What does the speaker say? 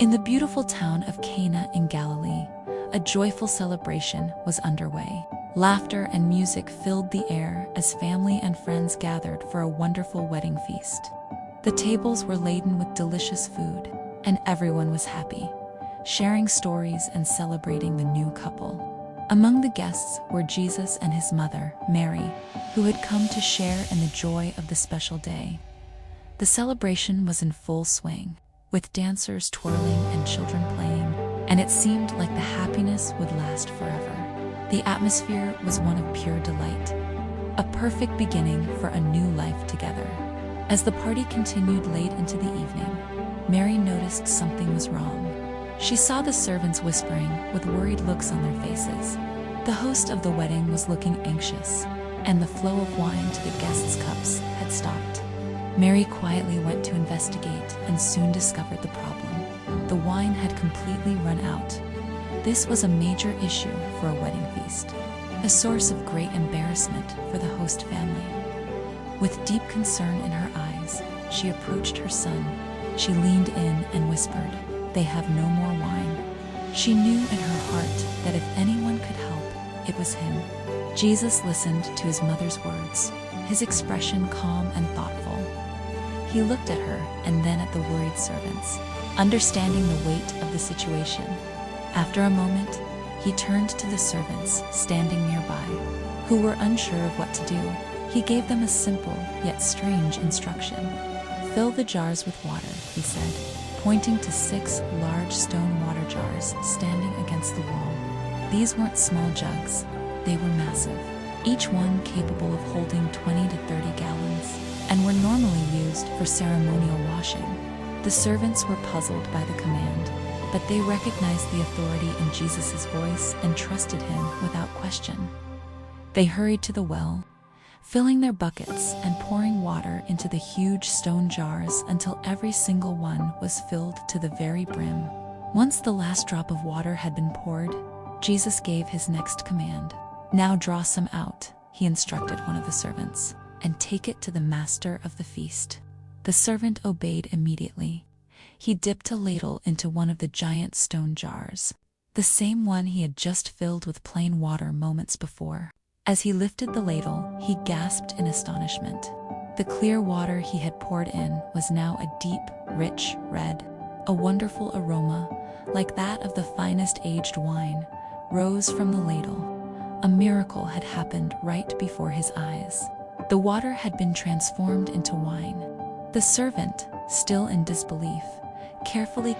In the beautiful town of Cana in Galilee, a joyful celebration was underway. Laughter and music filled the air as family and friends gathered for a wonderful wedding feast. The tables were laden with delicious food, and everyone was happy, sharing stories and celebrating the new couple. Among the guests were Jesus and his mother, Mary, who had come to share in the joy of the special day. The celebration was in full swing, with dancers twirling and children playing, and it seemed like the happiness would last forever. The atmosphere was one of pure delight, a perfect beginning for a new life together. As the party continued late into the evening, Mary noticed something was wrong. She saw the servants whispering with worried looks on their faces. The host of the wedding was looking anxious, and the flow of wine to the guests' cups had stopped. Mary quietly went to investigate and soon discovered the problem. The wine had completely run out. This was a major issue for a wedding feast, a source of great embarrassment for the host family. With deep concern in her eyes, she approached her son. She leaned in and whispered, "They have no more wine." She knew in her heart that if anyone could help, it was him. Jesus listened to his mother's words, his expression calm and thoughtful. He looked at her and then at the worried servants, understanding the weight of the situation. After a moment, he turned to the servants standing nearby, who were unsure of what to do. He gave them a simple yet strange instruction. "Fill the jars with water," he said, pointing to 6 large stone water jars standing against the wall. These weren't small jugs, they were massive, each one capable of holding 20 to 30 gallons, and were normally used for ceremonial washing. The servants were puzzled by the command, but they recognized the authority in Jesus' voice and trusted him without question. They hurried to the well, filling their buckets and pouring water into the huge stone jars until every single one was filled to the very brim. Once the last drop of water had been poured, Jesus gave his next command. "Now draw some out," he instructed one of the servants, "and take it to the master of the feast." The servant obeyed immediately. He dipped a ladle into one of the giant stone jars, the same one he had just filled with plain water moments before. As he lifted the ladle, he gasped in astonishment. The clear water he had poured in was now a deep, rich red. A wonderful aroma, like that of the finest aged wine, rose from the ladle. A miracle had happened right before his eyes. The water had been transformed into wine. The servant, still in disbelief, carefully